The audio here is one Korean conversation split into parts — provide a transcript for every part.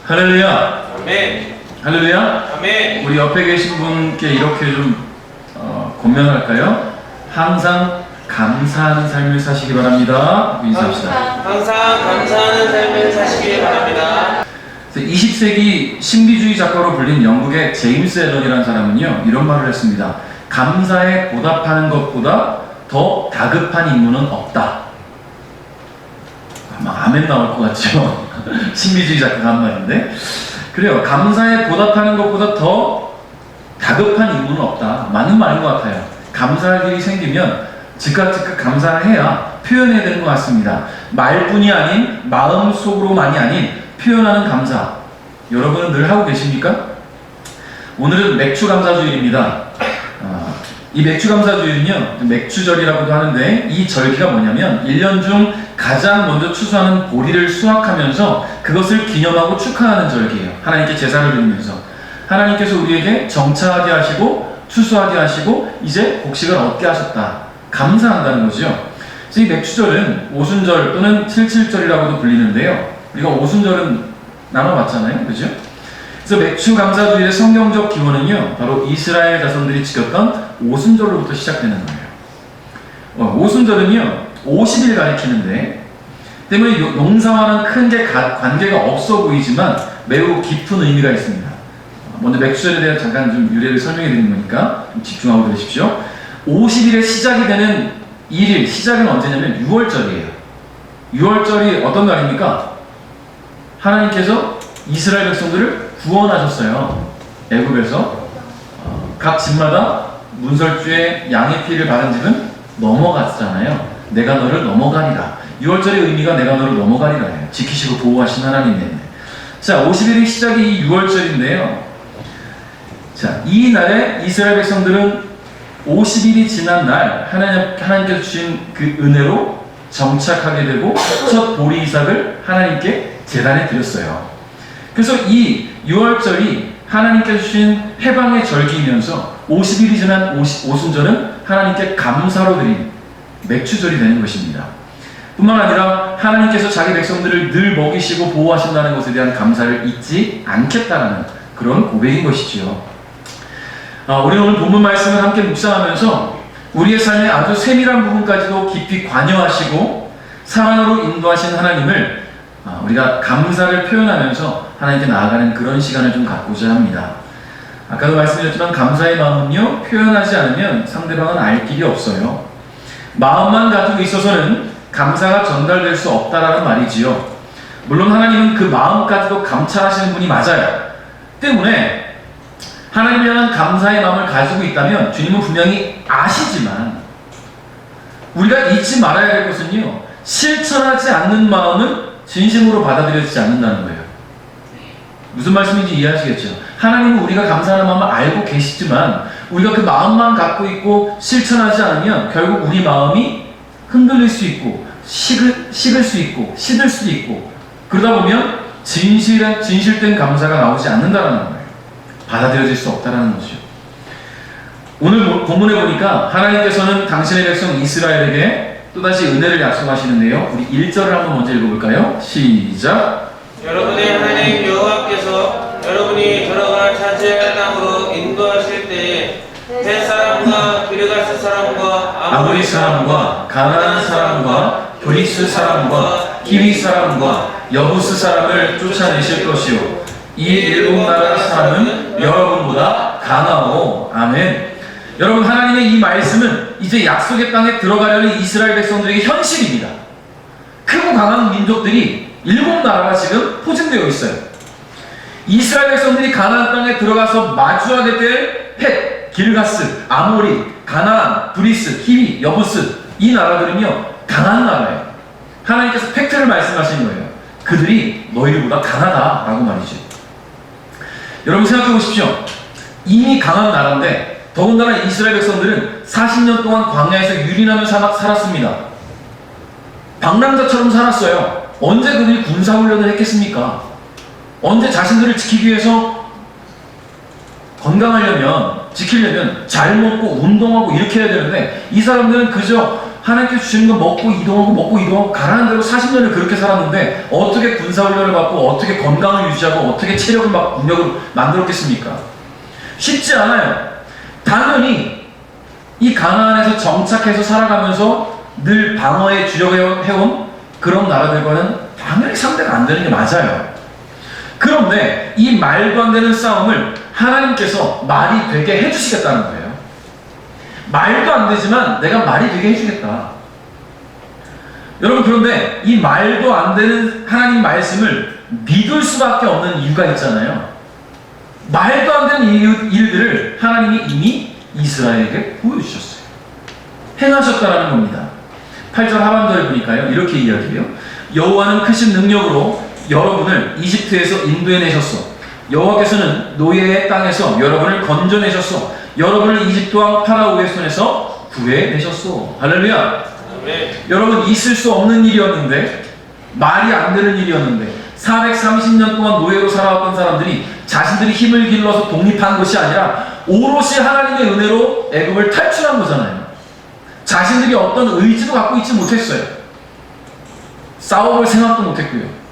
할렐루야. 아멘. 할렐루야. 아멘. 우리 옆에 계신 분께 이렇게 좀 권면할까요? 항상 감사하는 삶을 사시기 바랍니다. 인사합시다. 항상 감사하는 삶을 사시기 바랍니다. 20세기 신비주의 작가로 불린 영국의 제임스 앨런이라는 사람은요, 이런 말을 했습니다. 감사에 보답하는 것보다 더 다급한 임무는 없다. 막 아멘 나올 것 같죠? 신비주의 작가가 한 말인데, 그래요. 감사에 보답하는 것보다 더 다급한 임무는 없다. 맞는 말인 것 같아요. 감사할 일이 생기면 즉각 감사를 해야 표현해야 되는 것 같습니다. 말뿐이 아닌 마음속으로만이 아닌 표현하는 감사, 여러분은 늘 하고 계십니까? 오늘은 맥주감사주일입니다. 이 맥주감사주일은요, 맥주절이라고도 하는데, 이 절기가 뭐냐면 1년 중 가장 먼저 추수하는 보리를 수확하면서 그것을 기념하고 축하하는 절기예요. 하나님께 제사를 드리면서 하나님께서 우리에게 정차하게 하시고 추수하게 하시고 이제 곡식을 얻게 하셨다, 감사한다는 거죠. 그래서 이 맥주절은 오순절 또는 칠칠절이라고도 불리는데요, 우리가 오순절은 나눠봤잖아요, 그죠? 그래서 맥주감사주일의 성경적 기원은요, 바로 이스라엘 자손들이 지켰던 오순절로부터 시작되는 거예요. 오순절은요 50일 가리키는데, 때문에 농사와는 큰 관계가 없어 보이지만 매우 깊은 의미가 있습니다. 먼저 맥주절에 대한 잠깐 좀 유래를 설명해 드리는 거니까 좀 집중하고 들으십시오. 50일에 시작이 되는 일일, 시작은 언제냐면 6월절이에요. 6월절이 어떤 날입니까? 하나님께서 이스라엘 백성들을 구원하셨어요. 애굽에서. 각 집마다 문설주에 양의 피를 바른 집은 넘어갔잖아요. 내가 너를 넘어가리라. 6월절의 의미가 내가 너를 넘어가리라 해요. 지키시고 보호하신 하나님인데. 자, 50일이 시작이 이 6월절인데요. 자, 이 날에 이스라엘 백성들은 50일이 지난 날 하나님께서 주신 그 은혜로 정착하게 되고 첫 보리 이삭을 하나님께 제단에 드렸어요. 그래서 이 6월절이 하나님께서 주신 해방의 절기이면서 50일이 지난 오순절은 하나님께 감사로 드린 맥주절이 되는 것입니다. 뿐만 아니라 하나님께서 자기 백성들을 늘 먹이시고 보호하신다는 것에 대한 감사를 잊지 않겠다는 그런 고백인 것이지요. 우리 오늘 본문 말씀을 함께 묵상하면서 우리의 삶의 아주 세밀한 부분까지도 깊이 관여하시고 사랑으로 인도하신 하나님을 우리가 감사를 표현하면서 하나님께 나아가는 그런 시간을 좀 갖고자 합니다. 아까도 말씀드렸지만 감사의 마음은요, 표현하지 않으면 상대방은 알 길이 없어요. 마음만 가지고 있어서는 감사가 전달될 수 없다라는 말이지요. 물론 하나님은 그 마음까지도 감찰하시는 분이 맞아요. 때문에 하나님에 대한 감사의 마음을 가지고 있다면 주님은 분명히 아시지만 우리가 잊지 말아야 될 것은요, 실천하지 않는 마음은 진심으로 받아들여지지 않는다는 거예요. 무슨 말씀인지 이해하시겠죠? 하나님은 우리가 감사하는 마음을 알고 계시지만 우리가 그 마음만 갖고 있고 실천하지 않으면 결국 우리 마음이 흔들릴 수 있고 식을 수 있고 시들 수도 있고, 그러다 보면 진실된 감사가 나오지 않는다는 거예요. 받아들여질 수 없다는 거죠. 오늘 본문에 보니까 하나님께서는 당신의 백성 이스라엘에게 또다시 은혜를 약속하시는데요. 우리 1절을 한번 먼저 읽어볼까요? 시작! 여러분의 하나님 여호와께서 여러분이 들어갈 차지할 땅으로 인도하실 때에 햇사람과 기르가스 사람과 아모리 사람과 가나안 사람과 브리스 사람과 히위 사람과 여부스 사람을 쫓아내실 것이요, 이 일곱 나라 사람은 여러분보다 강하오. 아멘. 여러분, 하나님의 이 말씀은 이제 약속의 땅에 들어가려는 이스라엘 백성들에게 현실입니다. 크고 강한 민족들이 7나라가 지금 포진되어 있어요. 이스라엘 백성들이 가나안 땅에 들어가서 마주하게 될 헷, 길가스, 아모리, 가나안, 브리스, 히위, 여부스, 이 나라들은요 강한 나라예요. 하나님께서 팩트를 말씀하신 거예요. 그들이 너희들보다 강하다라고 말이죠. 여러분 생각해 보십시오. 이미 강한 나라인데 더군다나 이스라엘 백성들은 40년 동안 광야에서 유린하며 살았습니다. 방랑자처럼 살았어요. 언제 그들이 군사훈련을 했겠습니까? 언제 자신들을 지키기 위해서 지키려면 잘 먹고 운동하고 이렇게 해야 되는데, 이 사람들은 그저 하나님께서 주시는 거 먹고 이동하고 가라는 대로 40년을 그렇게 살았는데 어떻게 군사훈련을 받고 어떻게 건강을 유지하고 어떻게 체력을 능력을 만들었겠습니까? 쉽지 않아요. 당연히 이 가나안에서 정착해서 살아가면서 늘 방어에 주력해온 그런 나라들과는 당연히 상대가 안 되는 게 맞아요. 그런데 이 말도 안 되는 싸움을 하나님께서 말이 되게 해주시겠다는 거예요. 말도 안 되지만 내가 말이 되게 해주겠다. 여러분, 그런데 이 말도 안 되는 하나님 말씀을 믿을 수밖에 없는 이유가 있잖아요. 말도 안 되는 일들을 하나님이 이미 이스라엘에게 보여주셨어요. 행하셨다라는 겁니다. 8절 하반절에 보니까요, 이렇게 이야기해요. 여호와는 크신 능력으로 여러분을 이집트에서 인도해내셨어. 여호와께서는 노예의 땅에서 여러분을 건져내셨어. 여러분을 이집트 왕 파라오의 손에서 구해내셨어. 할렐루야. 아멘. 여러분, 있을 수 없는 일이었는데, 말이 안 되는 일이었는데 430년 동안 노예로 살아왔던 사람들이 자신들이 힘을 길러서 독립한 것이 아니라 오롯이 하나님의 은혜로 애굽을 탈출한 거잖아요. 자신들이 어떤 의지도 갖고 있지 못했어요. 싸워볼 생각도 못했고요.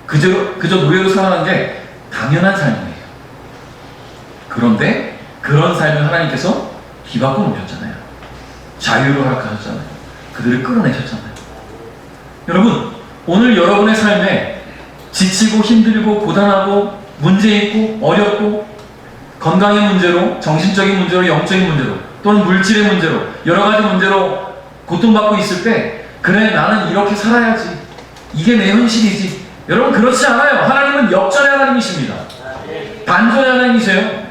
그저 노예로 살아가는 게 당연한 삶이에요. 그런데 그런 삶을 하나님께서 뒤바꿔 놓으셨잖아요. 자유를 허락하셨잖아요. 그들을 끌어내셨잖아요. 여러분, 오늘 여러분의 삶에 지치고 힘들고 고단하고 문제 있고 어렵고 건강의 문제로, 정신적인 문제로, 영적인 문제로 또는 물질의 문제로 여러 가지 문제로 고통받고 있을 때, 그래 나는 이렇게 살아야지, 이게 내 현실이지. 여러분, 그렇지 않아요. 하나님은 역전의 하나님이십니다. 반전의 하나님이세요.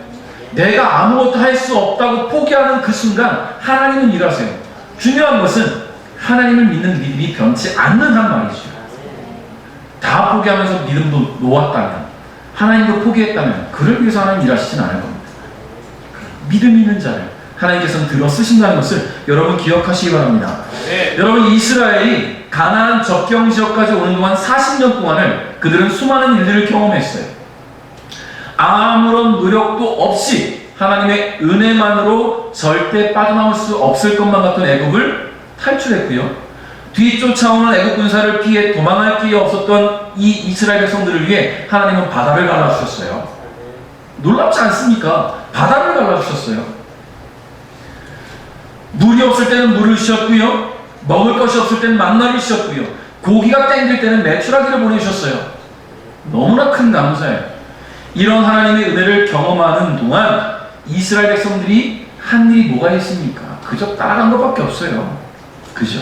내가 아무것도 할 수 없다고 포기하는 그 순간 하나님은 일하세요. 중요한 것은 하나님을 믿는 믿음이 변치 않는 한 말이죠. 다 포기하면서 믿음도 놓았다면, 하나님도 포기했다면 그를 위해서 하나님 일하시진 않을 겁니다. 믿음 있는 자를 하나님께서는 들어 쓰신다는 것을 여러분 기억하시기 바랍니다. 네. 여러분, 이스라엘이 가나안 접경 지역까지 오는 동안 40년 동안을 그들은 수많은 일들을 경험했어요. 아무런 노력도 없이 하나님의 은혜만으로 절대 빠져나올 수 없을 것만 같은 애굽을 탈출했고요. 뒤쫓아오는 애굽 군사를 피해 도망할 길이 없었던 이 이스라엘 백성들을 위해 하나님은 바다를 갈라주셨어요. 놀랍지 않습니까? 바다를 갈라주셨어요. 물이 없을 때는 물을 주셨고요. 먹을 것이 없을 때는 만나를 주셨고요. 고기가 땡길 때는 메추라기를 보내주셨어요. 너무나 큰 감사예요. 이런 하나님의 은혜를 경험하는 동안 이스라엘 백성들이 한 일이 뭐가 있습니까? 그저 따라간 것밖에 없어요. 그죠?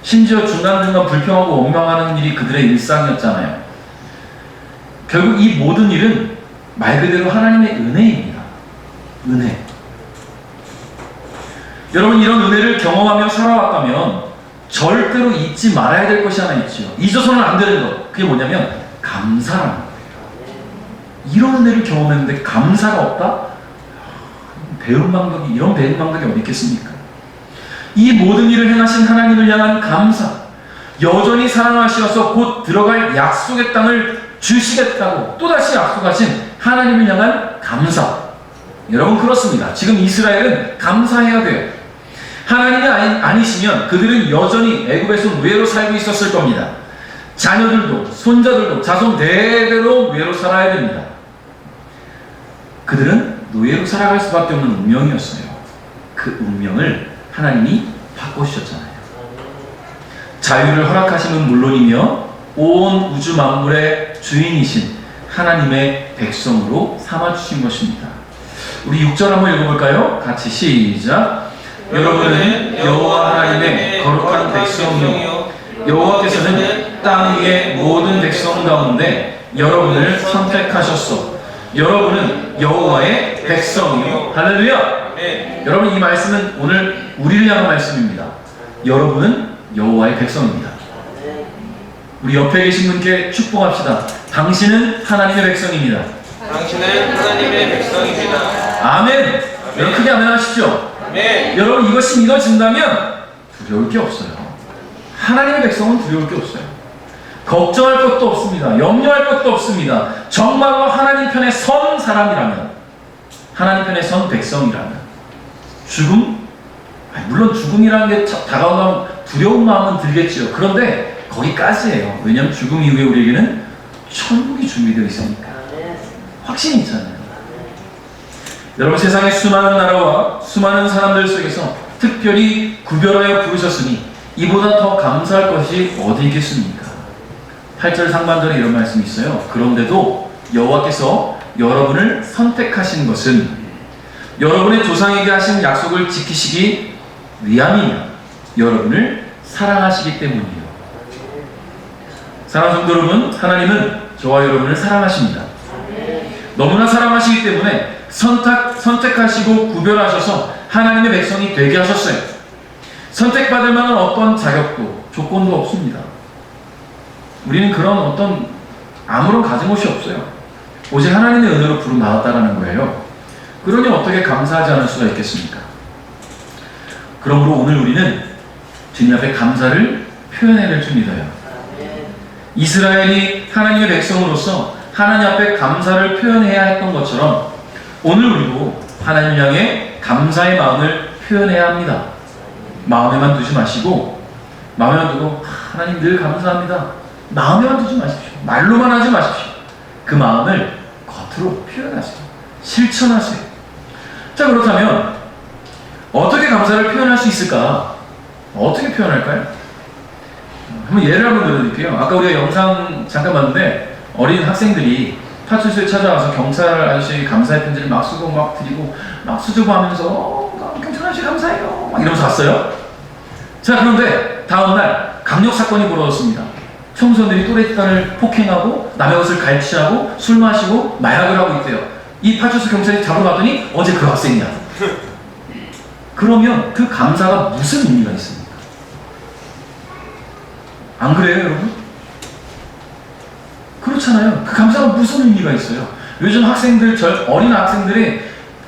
심지어 중간중간 불평하고 원망하는 일이 그들의 일상이었잖아요. 결국 이 모든 일은 말 그대로 하나님의 은혜입니다. 은혜. 여러분, 이런 은혜를 경험하며 살아왔다면 절대로 잊지 말아야 될 것이 하나 있지요. 잊어서는 안 되는 것. 그게 뭐냐면 감사라는 거예요. 이런 은혜를 경험했는데 감사가 없다? 배운 방법이, 이런 배운 방법이 어디 있겠습니까? 이 모든 일을 행하신 하나님을 향한 감사, 여전히 사랑하시어서 곧 들어갈 약속의 땅을 주시겠다고 또다시 약속하신 하나님을 향한 감사. 여러분, 그렇습니다. 지금 이스라엘은 감사해야 돼요. 하나님이 아니시면 그들은 여전히 애굽에서 노예로 살고 있었을 겁니다. 자녀들도 손자들도 자손 대대로 노예로 살아야 됩니다. 그들은 노예로 살아갈 수밖에 없는 운명이었어요. 그 운명을 하나님이 바꿔주셨잖아요. 자유를 허락하심은 물론이며 온 우주 만물의 주인이신 하나님의 백성으로 삼아주신 것입니다. 우리 6절 한번 읽어볼까요? 같이 시작. 여러분은 여호와 하나님의 거룩한 백성이요, 여호와께서는 땅 위의 모든 백성 가운데 여러분을 선택하셨소. 여러분은 여호와의 백성이요. 할렐루야. 네. 여러분, 이 말씀은 오늘 우리를 향한 말씀입니다. 여러분은 여호와의 백성입니다. 우리 옆에 계신 분께 축복합시다. 당신은 하나님의 백성입니다. 당신은 하나님의 백성입니다. 아멘. 여러분, 크게 아멘 하시죠. 아멘. 여러분, 이것이 믿어진다면 두려울 게 없어요. 하나님의 백성은 두려울 게 없어요. 걱정할 것도 없습니다. 염려할 것도 없습니다. 정말로 하나님 편에 선 사람이라면, 하나님 편에 선 백성이라면 죽음, 물론 죽음이라는 게 다가오면 두려운 마음은 들겠죠. 그런데 거기까지예요. 왜냐하면 죽음 이후에 우리에게는 천국이 준비되어 있으니까. 확신이 있잖아요. 여러분, 세상의 수많은 나라와 수많은 사람들 속에서 특별히 구별하여 부르셨으니 이보다 더 감사할 것이 어디 있겠습니까? 8절 상반절에 이런 말씀이 있어요. 그런데도 여호와께서 여러분을 선택하신 것은 여러분의 조상에게 하신 약속을 지키시기 위함이며 여러분을 사랑하시기 때문이에요. 사랑하는 성도 여러분, 하나님은 저와 여러분을 사랑하십니다. 너무나 사랑하시기 때문에 선택하시고 구별하셔서 하나님의 백성이 되게 하셨어요. 선택받을 만한 어떤 자격도 조건도 없습니다. 우리는 그런 어떤 아무런 가진 것이 없어요. 오직 하나님의 은혜로 부름받았다는 거예요. 그러니 어떻게 감사하지 않을 수가 있겠습니까? 그러므로 오늘 우리는 주님 앞에 감사를 표현해야 될 줄 믿어요. 이스라엘이 하나님의 백성으로서 하나님 앞에 감사를 표현해야 했던 것처럼 오늘 우리도 하나님 향해 감사의 마음을 표현해야 합니다. 마음에만 두지 마시고, 마음에만 두고 하나님 늘 감사합니다, 마음에만 두지 마십시오. 말로만 하지 마십시오. 그 마음을 겉으로 표현하세요. 실천하세요. 자, 그렇다면 어떻게 감사를 표현할 수 있을까? 어떻게 표현할까요? 한번 예를 한번 들어드릴게요. 아까 우리가 영상 잠깐 봤는데 어린 학생들이 파출소에 찾아와서 경찰 아저씨 감사의 편지를 막 쓰고 막 드리고 막 수줍어 하면서 경찰 아저씨 감사해요 막 이러면서 왔어요. 자, 그런데 다음날 강력 사건이 벌어졌습니다. 청소년들이 또래단을 폭행하고 남의 옷을 갈취하고 술 마시고 마약을 하고 있대요. 이 파출소 경찰이 잡으러 갔더니 어제 그 학생이야. 그러면 그 감사가 무슨 의미가 있습니까? 안 그래요, 여러분? 그렇잖아요. 그 감사가 무슨 의미가 있어요? 요즘 학생들, 어린 학생들이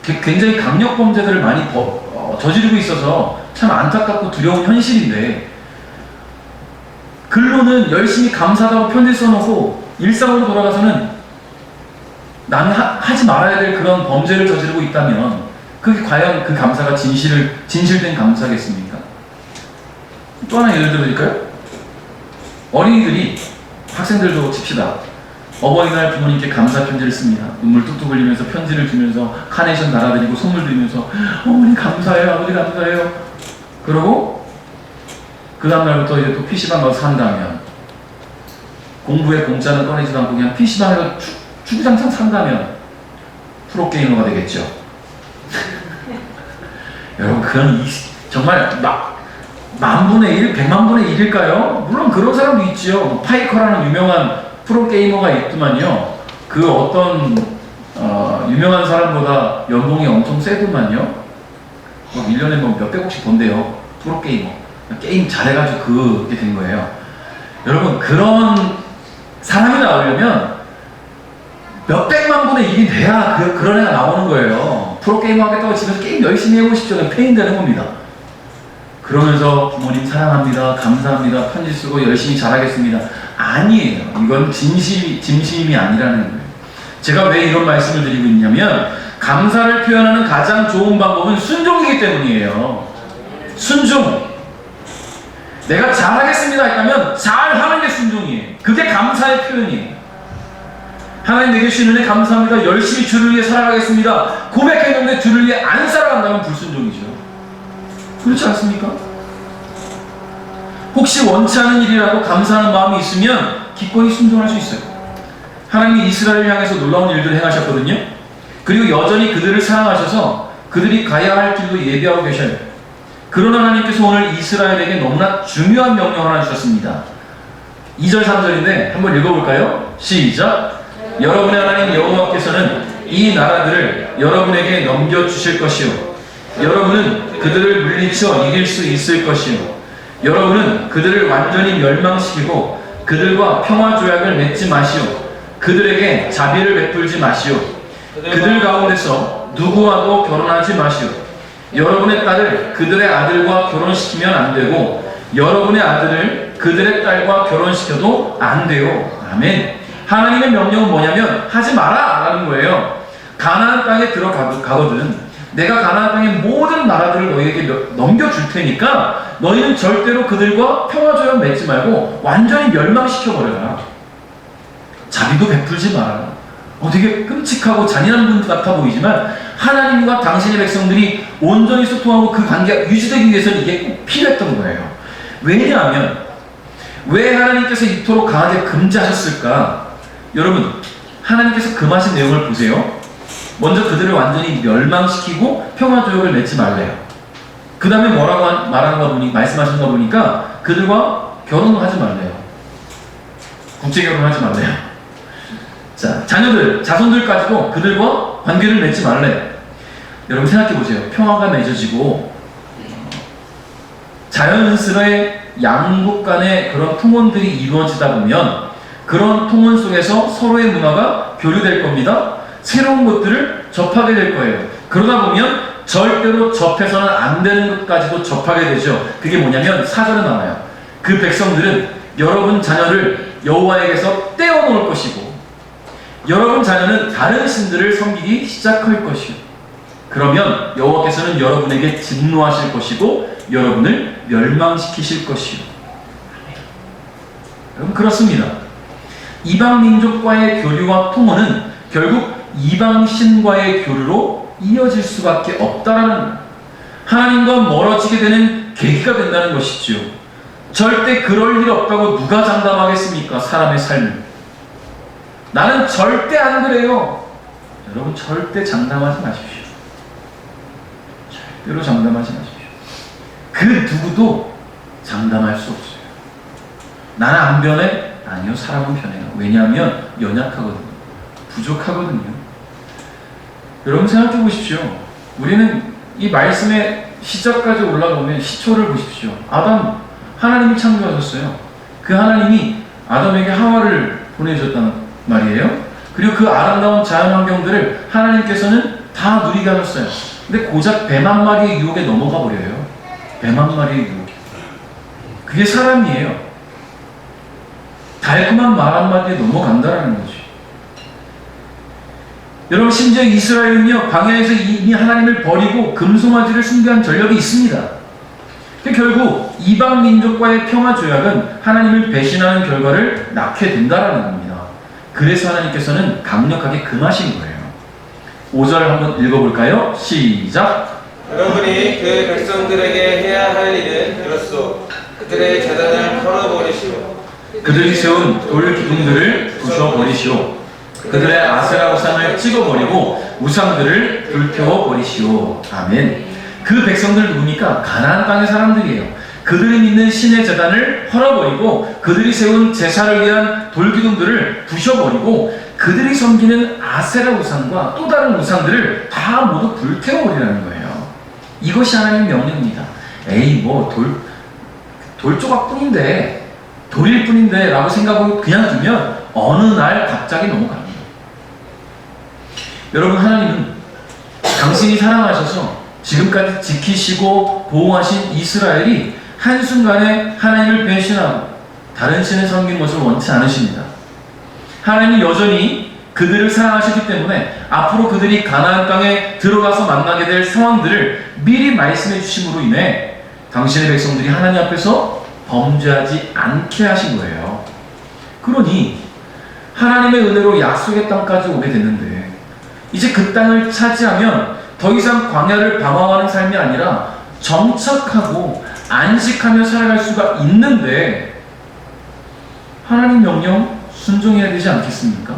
굉장히 강력 범죄들을 많이 저지르고 있어서 참 안타깝고 두려운 현실인데, 글로는 열심히 감사하다고 편지 써놓고 일상으로 돌아가서는 남이 하지 말아야 될 그런 범죄를 저지르고 있다면 그게 과연 그 감사가 진실된 감사겠습니까? 또 하나 예를 들어드릴까요? 어린이들이, 학생들도 칩시다. 어버이날 부모님께 감사 편지를 씁니다. 눈물 뚝뚝 흘리면서 편지를 주면서 카네이션 달아드리고 선물 드리면서 어머니 감사해요, 아버지 감사해요. 그러고 그 다음날부터 이제 또 PC방 가서 산다면, 공부에 공짜는 꺼내지도 않고 그냥 PC방에서 주구장창 산다면 프로게이머가 되겠죠. 여러분, 그건 정말 만분의 1, 100만분의 1일까요? 물론 그런 사람도 있지요. 파이커라는 유명한 프로게이머가 있더만요. 그 어떤 유명한 사람보다 연봉이 엄청 세더만요. 1년에 뭐 몇백억씩 번대요. 프로게이머. 게임 잘해가지고 그게 된 거예요. 여러분, 그런 사람이 나오려면 몇백만 분의 1이 돼야 그런 애가 나오는 거예요. 프로게이머 하겠다고 집에서 게임 열심히 해보십시오. 페인 되는 겁니다. 그러면서 부모님 사랑합니다, 감사합니다, 편지 쓰고 열심히 잘하겠습니다. 아니에요. 이건 진심이 아니라는 거예요. 제가 왜 이런 말씀을 드리고 있냐면, 감사를 표현하는 가장 좋은 방법은 순종이기 때문이에요. 순종. 내가 잘하겠습니다 했다면 잘하는 게 순종이에요. 그게 감사의 표현이에요. 하나님 내게 주신 은혜 감사합니다, 열심히 주를 위해 살아가겠습니다 고백했는데 주를 위해 안 살아간다면 불순종이죠. 그렇지 않습니까? 혹시 원치 않은 일이라도 감사하는 마음이 있으면 기꺼이 순종할 수 있어요. 하나님이 이스라엘을 향해서 놀라운 일들을 행하셨거든요. 그리고 여전히 그들을 사랑하셔서 그들이 가야 할 길도 예비하고 계셔요. 그러나 하나님께서 오늘 이스라엘에게 너무나 중요한 명령 하나 주셨습니다. 2절 3절인데 한번 읽어볼까요? 시작. 여러분의 하나님 여호와께서는 이 나라들을 여러분에게 넘겨주실 것이요, 여러분은 그들을 물리쳐 이길 수 있을 것이요, 여러분은 그들을 완전히 멸망시키고 그들과 평화조약을 맺지 마시오, 그들에게 자비를 베풀지 마시오, 그들 가운데서 누구와도 결혼하지 마시오, 여러분의 딸을 그들의 아들과 결혼시키면 안 되고 여러분의 아들을 그들의 딸과 결혼시켜도 안 돼요. 아멘. 하나님의 명령은 뭐냐면 하지 마라 라는 거예요. 가나안 땅에 들어가거든 내가 가나안 땅의 모든 나라들을 너희에게 넘겨줄 테니까 너희는 절대로 그들과 평화조약 맺지 말고 완전히 멸망시켜버려라. 자비도 베풀지 말아라. 되게 끔찍하고 잔인한 분 같아 보이지만 하나님과 당신의 백성들이 온전히 소통하고 그 관계가 유지되기 위해서는 이게 꼭 필요했던 거예요. 왜냐하면 왜 하나님께서 이토록 강하게 금지하셨을까? 여러분, 하나님께서 금하신 내용을 보세요. 먼저 그들을 완전히 멸망시키고 평화조약을 맺지 말래요. 그 다음에 뭐라고 말씀하시는 거 보니까 그들과 결혼을 하지 말래요. 국제결혼하지 말래요. 자, 자녀들, 자손들까지도 그들과 관계를 맺지 말래요. 여러분 생각해 보세요. 평화가 맺어지고 자연스레 양국 간의 그런 통혼들이 이루어지다 보면 그런 통혼 속에서 서로의 문화가 교류될 겁니다. 새로운 것들을 접하게 될 거예요. 그러다 보면 절대로 접해서는 안 되는 것까지도 접하게 되죠. 그게 뭐냐면 4절에 나와요. 그 백성들은 여러분 자녀를 여호와에게서 떼어놓을 것이고 여러분 자녀는 다른 신들을 섬기기 시작할 것이요. 그러면 여호와께서는 여러분에게 진노하실 것이고 여러분을 멸망시키실 것이요. 여러분 그렇습니다. 이방 민족과의 교류와 통혼은 결국 이방 신과의 교류로 이어질 수밖에 없다라는, 하나님과 멀어지게 되는 계기가 된다는 것이죠. 절대 그럴 일 없다고 누가 장담하겠습니까? 사람의 삶을. 나는 절대 안 그래요. 여러분 절대 장담하지 마십시오. 절대로 장담하지 마십시오. 그 누구도 장담할 수 없어요. 나는 안 변해? 아니요, 사람은 변해요. 왜냐하면 연약하거든요. 부족하거든요. 여러분 생각해 보십시오. 우리는 이 말씀의 시작까지 올라가면 시초를 보십시오. 아담, 하나님이 창조하셨어요. 그 하나님이 아담에게 하와를 보내주셨단 말이에요. 그리고 그 아름다운 자연환경들을 하나님께서는 다 누리게 하셨어요. 근데 고작 뱀 한 마리의 유혹에 넘어가 버려요. 뱀 한 마리의 유혹. 그게 사람이에요. 달콤한 말 한마디에 넘어간다라는 거죠. 여러분 심지어 이스라엘은요 광야에서 이미 하나님을 버리고 금송아지를 숭배한 전력이 있습니다. 결국 이방 민족과의 평화 조약은 하나님을 배신하는 결과를 낳게 된다라는 겁니다. 그래서 하나님께서는 강력하게 금하신 거예요. 5절 한번 읽어볼까요? 시작. 여러분이 그 백성들에게 해야 할 일은 이렇소. 그들의 제단을 털어버리시오. 그들이 세운 돌 기둥들을 부숴버리시오. 그들의 아세라 우상을 찍어버리고 우상들을 불태워버리시오. 아멘. 그 백성들 누구니까? 가나안 땅의 사람들이에요. 그들이 믿는 신의 제단을 헐어버리고 그들이 세운 제사를 위한 돌기둥들을 부셔버리고 그들이 섬기는 아세라 우상과 또 다른 우상들을 다 모두 불태워버리라는 거예요. 이것이 하나님의 명령입니다. 에이 뭐 돌 조각뿐인데, 돌일 뿐인데 라고 생각하고 그냥 두면 어느 날 갑자기 넘어갑니다. 여러분 하나님은 당신이 사랑하셔서 지금까지 지키시고 보호하신 이스라엘이 한순간에 하나님을 배신하고 다른 신을 섬기는 것을 원치 않으십니다. 하나님은 여전히 그들을 사랑하시기 때문에 앞으로 그들이 가나안 땅에 들어가서 만나게 될 상황들을 미리 말씀해 주심으로 인해 당신의 백성들이 하나님 앞에서 범죄하지 않게 하신 거예요. 그러니 하나님의 은혜로 약속의 땅까지 오게 됐는데 이제 그 땅을 차지하면 더 이상 광야를 방황하는 삶이 아니라 정착하고 안식하며 살아갈 수가 있는데 하나님 명령 순종해야 되지 않겠습니까?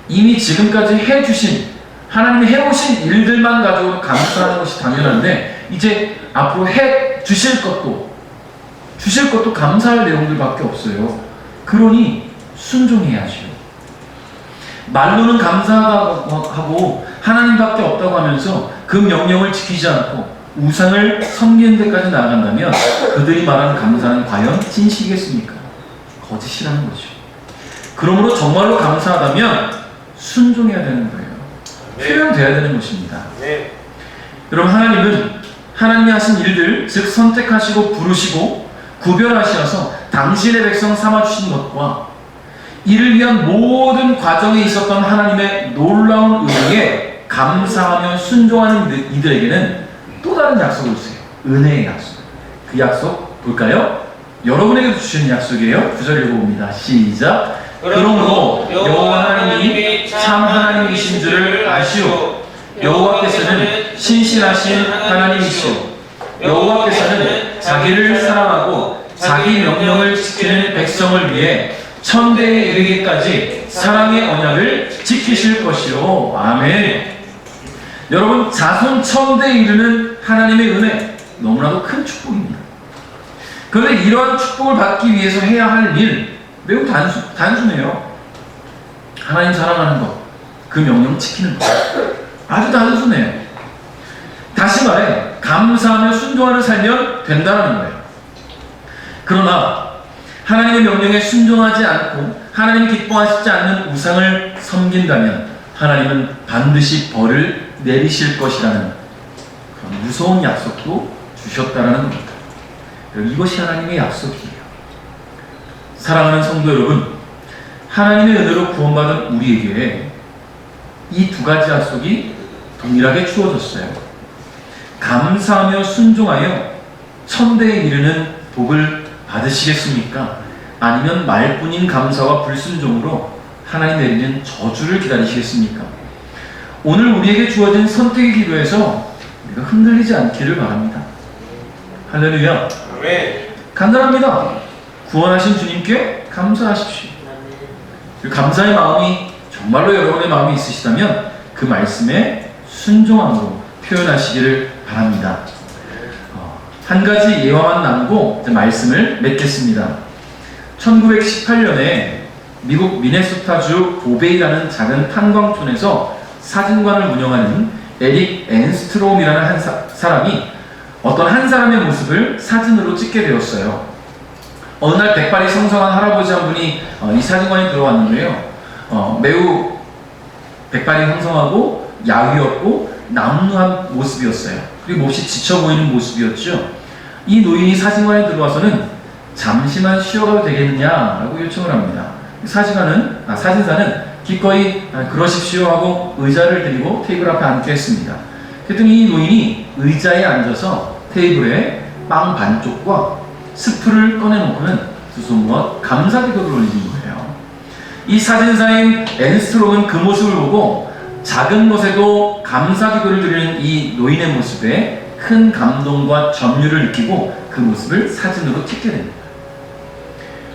이미 지금까지 해주신, 하나님이 해오신 일들만 가지고 감사하는 것이 당연한데 이제 앞으로 해주실 것도 감사할 내용들밖에 없어요. 그러니 순종해야죠. 말로는 감사하고 하나님밖에 없다고 하면서 그 명령을 지키지 않고 우상을 섬기는 데까지 나아간다면 그들이 말하는 감사는 과연 진실이겠습니까? 거짓이라는 거죠. 그러므로 정말로 감사하다면 순종해야 되는 거예요. 표현돼야 되는 것입니다. 네. 여러분 하나님은 하나님이 하신 일들, 즉 선택하시고 부르시고 구별하셔서 당신의 백성 삼아주신 것과 이를 위한 모든 과정에 있었던 하나님의 놀라운 은혜에 감사하며 순종하는 이들에게는 또 다른 약속을 주세요. 은혜의 약속. 그 약속 볼까요? 여러분에게 주시는 약속이에요. 9절 읽어봅니다. 시작. 그러므로 여호와 하나님이 참 하나님이신 줄을 아시오. 여호와께서는 신실하신 하나님이시오. 여호와께서는 자기를 사랑하고 자기 명령을 지키는 백성을 위해 천대에 이르기까지 사랑의 언약을 지키실 것이요. 아멘. 여러분, 자손 천대에 이르는 하나님의 은혜, 너무나도 큰 축복입니다. 그런데 이러한 축복을 받기 위해서 해야 할 일, 매우 단순해요. 하나님 사랑하는 것, 그 명령 지키는 것. 아주 단순해요. 다시 말해, 감사하며 순종하며 살면 된다는 거예요. 그러나 하나님의 명령에 순종하지 않고 하나님이 기뻐하시지 않는 우상을 섬긴다면 하나님은 반드시 벌을 내리실 것이라는 그런 무서운 약속도 주셨다는 겁니다. 이것이 하나님의 약속이에요. 사랑하는 성도 여러분, 하나님의 은혜로 구원받은 우리에게 이 두 가지 약속이 동일하게 주어졌어요. 감사하며 순종하여 천대에 이르는 복을 받으시겠습니까? 아니면 말뿐인 감사와 불순종으로 하나님 내리는 저주를 기다리시겠습니까? 오늘 우리에게 주어진 선택의 기도에서 우리가 흔들리지 않기를 바랍니다. 할렐루야. 아멘. 간단합니다. 구원하신 주님께 감사하십시오. 그 감사의 마음이 정말로 여러분의 마음이 있으시다면 그 말씀에 순종함으로 표현하시기를 바랍니다. 한 가지 예화만 나누고 이제 말씀을 맺겠습니다. 1918년에 미국 미네소타주 보베이라는 작은 탄광촌에서 사진관을 운영하는 에릭 앤스트롬이라는 한 사람이 어떤 한 사람의 모습을 사진으로 찍게 되었어요. 어느 날 백발이 성성한 할아버지 한 분이 이 사진관에 들어왔는데요. 매우 백발이 형성하고 야위었고 남루한 모습이었어요. 그리고 몹시 지쳐 보이는 모습이었죠. 이 노인이 사진관에 들어와서는 잠시만 쉬어가도 되겠느냐라고 요청을 합니다. 사진사는 기꺼이 그러십시오 하고 의자를 들고 테이블 앞에 앉게 했습니다. 그랬더니 이 노인이 의자에 앉아서 테이블에 빵 반쪽과 스프를 꺼내놓고는 두 손 모아 감사 기도를 올리는 거예요. 이 사진사인 앤스트롬은 그 모습을 보고 작은 것에도 감사 기도를 드리는 이 노인의 모습에 큰 감동과 점유를 느끼고 그 모습을 사진으로 찍게 됩니다.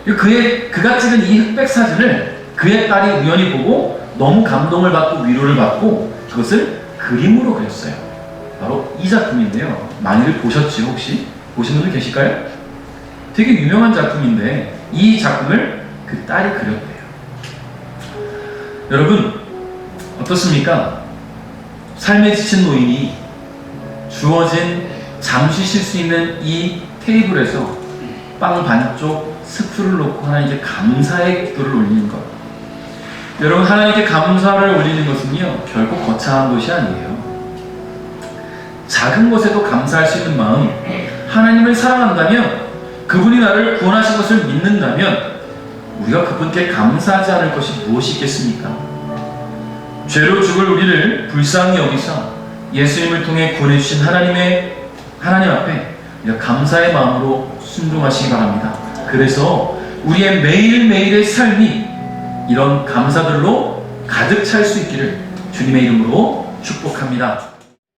그가 찍은 이 흑백 사진을 그의 딸이 우연히 보고 너무 감동을 받고 위로를 받고 그것을 그림으로 그렸어요. 바로 이 작품인데요. 많이들 보셨지요? 혹시? 보신 분들 계실까요? 되게 유명한 작품인데 이 작품을 그 딸이 그렸대요. 여러분, 어떻습니까? 삶에 지친 노인이 주어진 잠시 쉴 수 있는 이 테이블에서 빵 반쪽 스프를 놓고 하나님께 감사의 기도를 올리는 것. 여러분, 하나님께 감사를 올리는 것은요, 결코 거창한 것이 아니에요. 작은 것에도 감사할 수 있는 마음, 하나님을 사랑한다면, 그분이 나를 구원하신 것을 믿는다면 우리가 그분께 감사하지 않을 것이 무엇이 있겠습니까? 죄로 죽을 우리를 불쌍히 여기사 예수님을 통해 구원해 주신 하나님 앞에 우리가 감사의 마음으로 순종하시기 바랍니다. 그래서 우리의 매일매일의 삶이 이런 감사들로 가득 찰 수 있기를 주님의 이름으로 축복합니다.